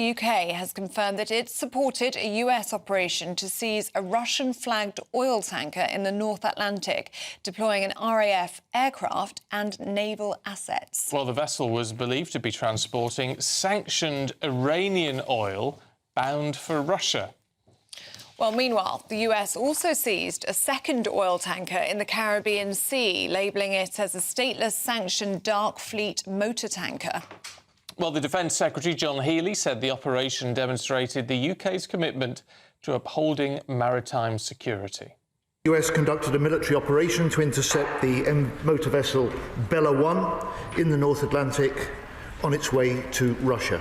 the UK has confirmed that it supported a US operation to seize a Russian-flagged oil tanker in the North Atlantic, deploying an RAF aircraft and naval assets. Well, the vessel was believed to be transporting sanctioned Iranian oil bound for Russia. Well, meanwhile, the US also seized a second oil tanker in the Caribbean Sea, labelling it as a stateless sanctioned dark fleet motor tanker. Well, the Defence Secretary, John Healey, said the operation demonstrated the UK's commitment to upholding maritime security. The US conducted a military operation to intercept the motor vessel Bella 1 in the North Atlantic on its way to Russia.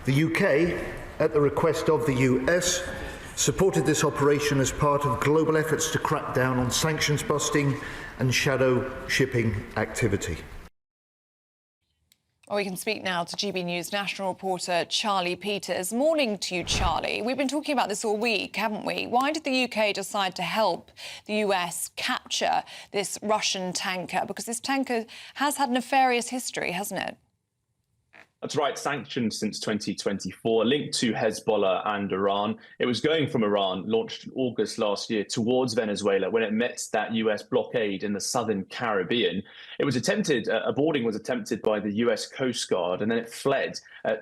The UK, at the request of the US, supported this operation as part of global efforts to crack down on sanctions busting and shadow shipping activity. Well, we can speak now to GB News national reporter Charlie Peters. Morning to you, Charlie. We've been talking about this all week, haven't we? Why did the UK decide to help the US capture this Russian tanker? Because this tanker has had nefarious history, hasn't it? That's right, sanctioned since 2024, linked to Hezbollah and Iran. It was going from Iran, launched in August last year, towards Venezuela when it met that US blockade in the southern Caribbean. It was attempted, a boarding was attempted by the US Coast Guard, and then it fled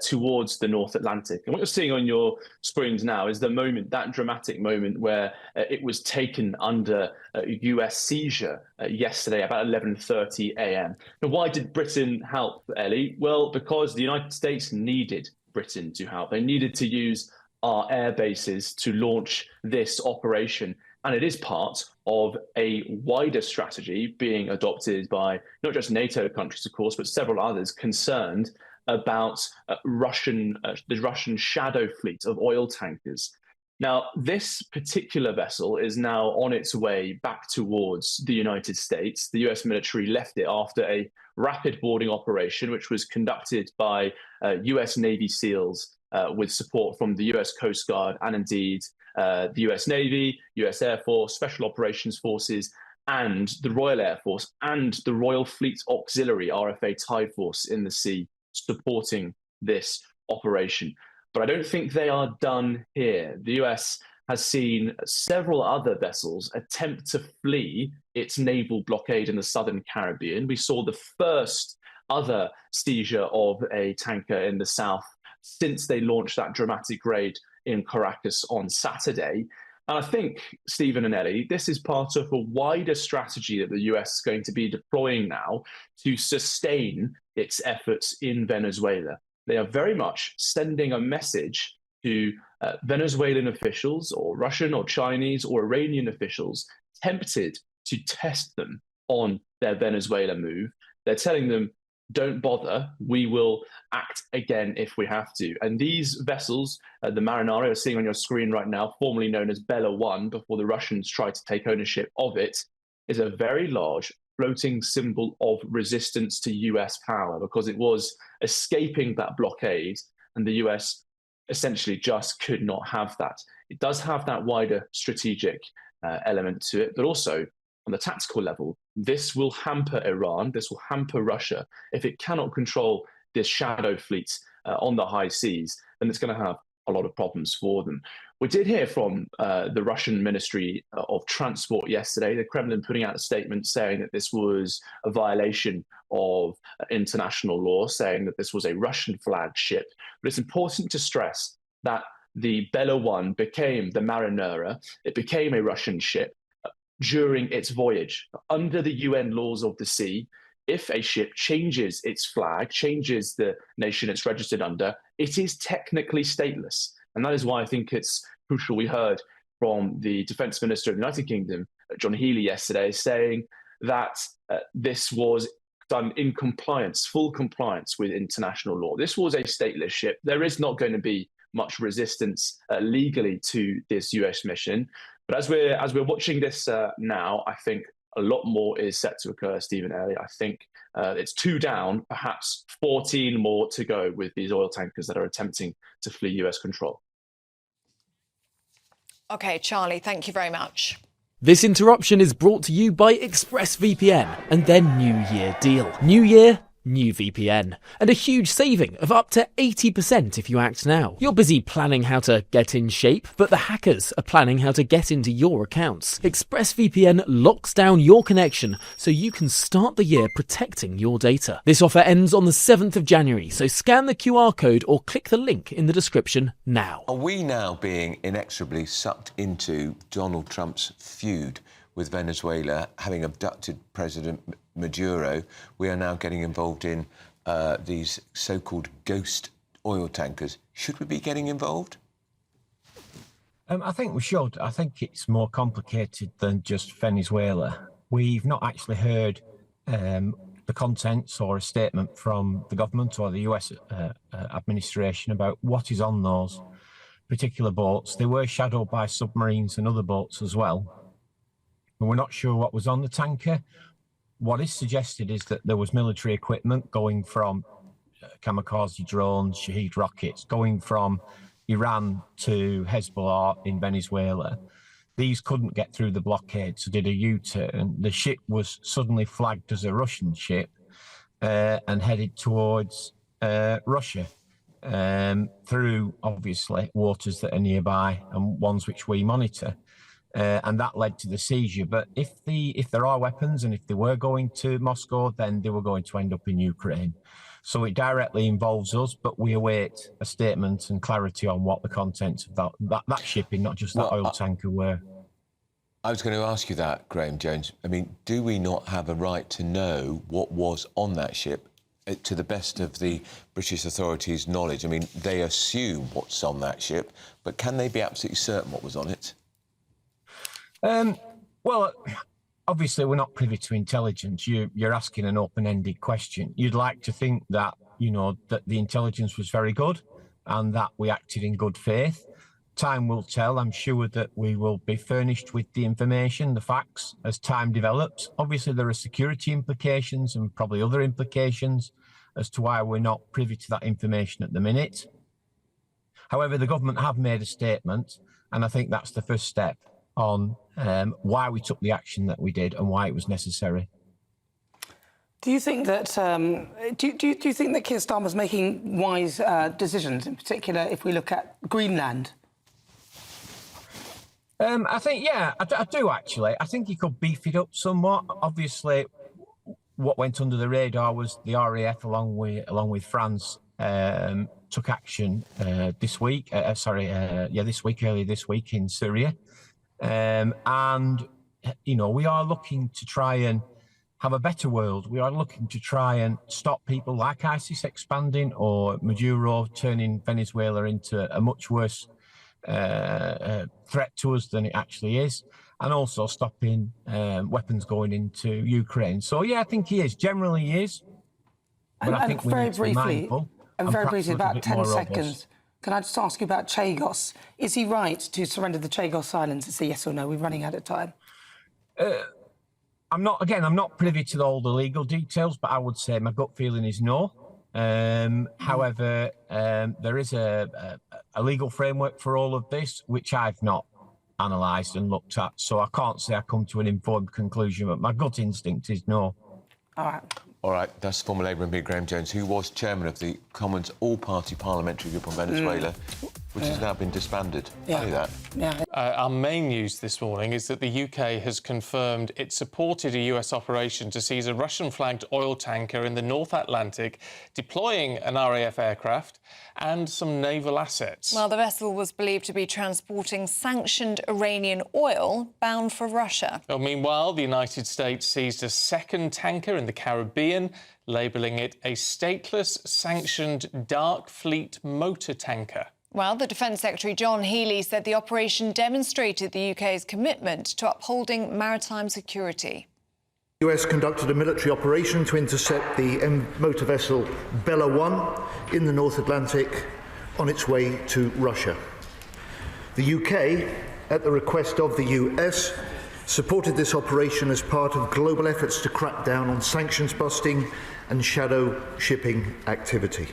towards the North Atlantic. And what you're seeing on your screens now is the moment, that dramatic moment where it was taken under US seizure yesterday about 11:30 a.m. Now, why did Britain help, Ellie? Well, because the United States needed Britain to help. They needed to use our air bases to launch this operation. And it is part of a wider strategy being adopted by not just NATO countries, of course, but several others concerned about the Russian shadow fleet of oil tankers. Now, this particular vessel is now on its way back towards the United States. The US military left it after a rapid boarding operation, which was conducted by US Navy SEALs with support from the US Coast Guard and indeed the US Navy, US Air Force, Special Operations Forces, and the Royal Air Force, and the Royal Fleet Auxiliary RFA Tide Force in the sea supporting this operation. But I don't think they are done here. The US has seen several other vessels attempt to flee its naval blockade in the southern Caribbean. We saw the first other seizure of a tanker in the south since they launched that dramatic raid in Caracas on Saturday. And I think, Stephen and Ellie, this is part of a wider strategy that the US is going to be deploying now to sustain its efforts in Venezuela. They are very much sending a message to Venezuelan officials or Russian or Chinese or Iranian officials tempted to test them on their Venezuela move. They're telling them, don't bother, we will act again if we have to. And these vessels, the Marinara you're seeing on your screen right now, formerly known as Bella 1 before the Russians tried to take ownership of it, is a very large floating symbol of resistance to US power because it was escaping that blockade and the US essentially just could not have that. It does have that wider strategic element to it, but also on the tactical level, this will hamper Iran, this will hamper Russia. If it cannot control this shadow fleet on the high seas, then it's going to have a lot of problems for them. We did hear from the Russian Ministry of Transport yesterday, the Kremlin putting out a statement saying that this was a violation of international law, saying that this was a Russian flagged ship. But it's important to stress that the Bella 1 became the Marinara, it became a Russian ship during its voyage. Under the UN laws of the sea, if a ship changes its flag, changes the nation it's registered under, it is technically stateless. And that is why I think it's crucial. We heard from the Defence Minister of the United Kingdom, John Healey, yesterday, saying that this was done in compliance, full compliance with international law. This was a stateless ship. There is not going to be much resistance legally to this US mission. But as we're watching this now, I think a lot more is set to occur, Stephen Elliott. I think it's 2 down, perhaps 14 more to go with these oil tankers that are attempting to flee US control. OK, Charlie, thank you very much. This interruption is brought to you by ExpressVPN and their New Year deal. New Year, new VPN, and a huge saving of up to 80% if you act now. You're busy planning how to get in shape, but the hackers are planning how to get into your accounts. ExpressVPN locks down your connection so you can start the year protecting your data. This offer ends on the 7th of January, so scan the QR code or click the link in the description now. Are we now being inexorably sucked into Donald Trump's feud with Venezuela, having abducted President Maduro? We are now getting involved in these so-called ghost oil tankers. Should we be getting involved? I think we should. I think it's more complicated than just Venezuela. We've not actually heard the contents or a statement from the government or the US administration about what is on those particular boats. They were shadowed by submarines and other boats as well. And we're not sure what was on the tanker. What is suggested is that there was military equipment going from kamikaze drones, Shahed rockets, going from Iran to Hezbollah in Venezuela. These couldn't get through the blockade, so did a U-turn. The ship was suddenly flagged as a Russian ship and headed towards Russia through, obviously, waters that are nearby and ones which we monitor. And that led to the seizure. But if there are weapons and if they were going to Moscow, then they were going to end up in Ukraine. So it directly involves us, but we await a statement and clarity on what the contents of that shipping, not just that oil tanker, were. I was going to ask you that, Graham Jones. I mean, do we not have a right to know what was on that ship? To the best of the British authorities' knowledge, I mean, they assume what's on that ship, but can they be absolutely certain what was on it? Well, obviously, we're not privy to intelligence. You're asking an open-ended question. You'd like to think that, that the intelligence was very good and that we acted in good faith. Time will tell. I'm sure that we will be furnished with the information, the facts, as time develops. Obviously, there are security implications and probably other implications as to why we're not privy to that information at the minute. However, the government have made a statement, and I think that's the first step on why we took the action that we did and why it was necessary. Do you think that do you think that Keir Starmer's making wise decisions, in particular if we look at Greenland? I think, yeah, I do actually. I think he could beef it up somewhat. Obviously, what went under the radar was the RAF, along with France, took action earlier this week in Syria. And, we are looking to try and have a better world. We are looking to try and stop people like ISIS expanding or Maduro turning Venezuela into a much worse threat to us than it actually is, and also stopping weapons going into Ukraine. So, yeah, I think he is. Generally, he is. But I think we need to be mindful. And very briefly, about 10 seconds. Can I just ask you about Chagos? Is he right to surrender the Chagos Islands? It's a yes or no. We're running out of time. I'm not privy to all the legal details, but I would say my gut feeling is no. However, there is a legal framework for all of this, which I've not analysed and looked at. So I can't say I come to an informed conclusion, but my gut instinct is no. All right, that's former Labour MP Graham Jones, who was chairman of the Commons All-Party Parliamentary Group on Venezuela, which has now been disbanded. I knew that. Yeah. Our main news this morning is that the UK has confirmed it supported a US operation to seize a Russian-flagged oil tanker in the North Atlantic, deploying an RAF aircraft and some naval assets. Well, the vessel was believed to be transporting sanctioned Iranian oil bound for Russia. Well, meanwhile, the United States seized a second tanker in the Caribbean, labelling it a stateless, sanctioned dark fleet motor tanker. Well, the Defence Secretary John Healey said the operation demonstrated the UK's commitment to upholding maritime security. The US conducted a military operation to intercept the motor vessel Bella 1 in the North Atlantic on its way to Russia. The UK, at the request of the US, supported this operation as part of global efforts to crack down on sanctions busting and shadow shipping activity.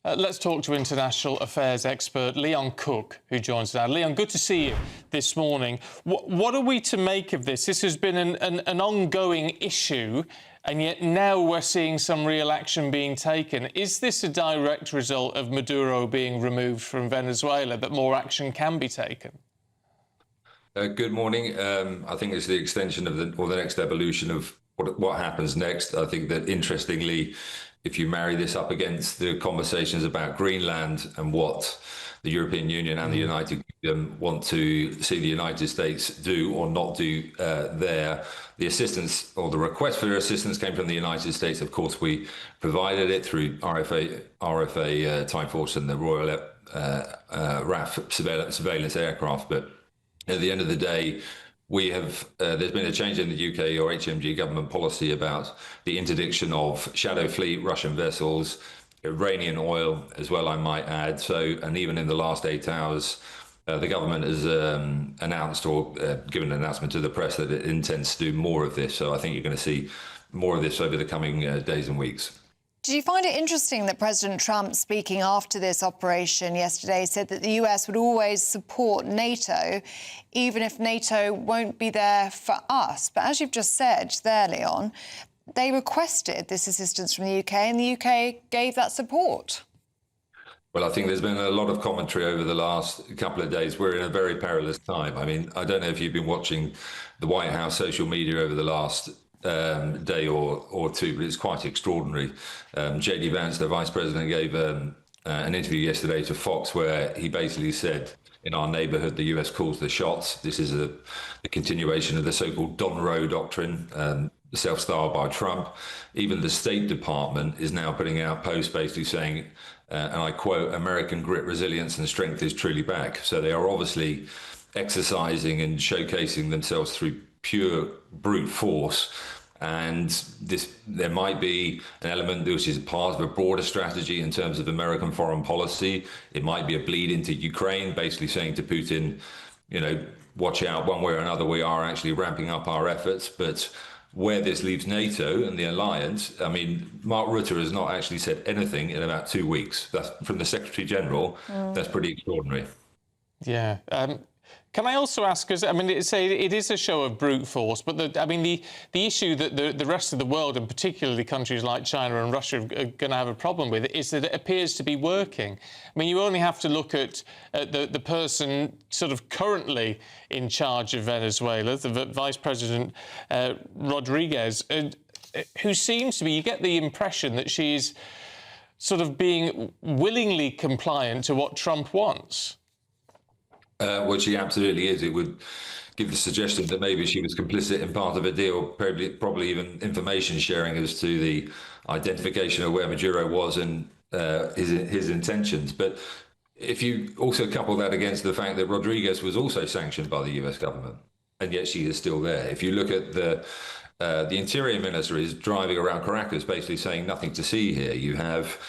Let's talk to international affairs expert Leon Cook, who joins us now. Leon, good to see you this morning. What are we to make of this? This has been an ongoing issue, and yet now we're seeing some real action being taken. Is this a direct result of Maduro being removed from Venezuela, that more action can be taken? Good morning. I think it's the extension of the next evolution of what happens next. I think that, interestingly, if you marry this up against the conversations about Greenland and what the European Union and the United Kingdom want to see the United States do or not do there, the assistance or the request for assistance came from the United States. Of course, we provided it through RFA Time Force and the Royal RAF surveillance aircraft. But at the end of the day, we have there's been a change in the UK or HMG government policy about the interdiction of shadow fleet, Russian vessels, Iranian oil as well, I might add. So, and even in the last 8 hours, the government has announced or given an announcement to the press that it intends to do more of this. So I think you're going to see more of this over the coming days and weeks. Did you find it interesting that President Trump, speaking after this operation yesterday, said that the US would always support NATO, even if NATO won't be there for us? But as you've just said there, Leon, they requested this assistance from the UK and the UK gave that support. Well, I think there's been a lot of commentary over the last couple of days. We're in a very perilous time. I mean, I don't know if you've been watching the White House social media over the last day or two, but it's quite extraordinary. JD Vance, the vice president, gave an interview yesterday to Fox where he basically said, in our neighborhood, the US calls the shots. This is a continuation of the so-called Don Roe doctrine, self-styled by Trump. Even the State Department is now putting out posts basically saying, and I quote, "American grit, resilience and strength is truly back." So they are obviously exercising and showcasing themselves through pure brute force. And there might be an element which is part of a broader strategy in terms of American foreign policy. It might be a bleed into Ukraine, basically saying to Putin, you know, watch out, one way or another, we are actually ramping up our efforts. But where this leaves NATO and the alliance, I mean, Mark Rutte has not actually said anything in about 2 weeks. That's from the Secretary General. That's pretty extraordinary. Yeah. Can I also ask, because I mean, it is a show of brute force, but the issue that the rest of the world, and particularly countries like China and Russia, are going to have a problem with is that it appears to be working. I mean, you only have to look at the person sort of currently in charge of Venezuela, the Vice President Rodriguez, who seems to be, you get the impression that she's sort of being willingly compliant to what Trump wants. Well, she absolutely is. It would give the suggestion that maybe she was complicit in part of a deal, probably even information sharing as to the identification of where Maduro was and his intentions. But if you also couple that against the fact that Rodriguez was also sanctioned by the US government, and yet she is still there. If you look at the Interior Minister is driving around Caracas basically saying nothing to see here. You have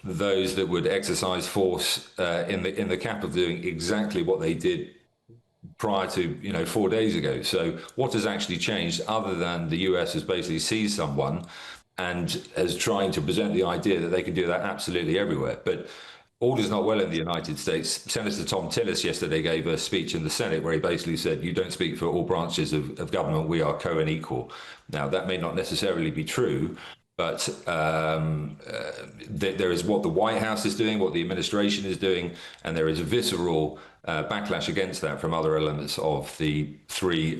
those that would exercise force in the capital doing exactly what they did prior to 4 days ago. So what has actually changed other than the US has basically seized someone and is trying to present the idea that they can do that absolutely everywhere? But all is not well in the United States. Senator Tom Tillis yesterday gave a speech in the Senate where he basically said, you don't speak for all branches of government, we are co and equal. Now, that may not necessarily be true, but there is what the White House is doing, what the administration is doing, and there is a visceral backlash against that from other elements of the three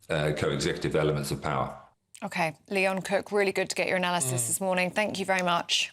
co-executive elements of power. OK, Leon Cook, really good to get your analysis this morning. Thank you very much.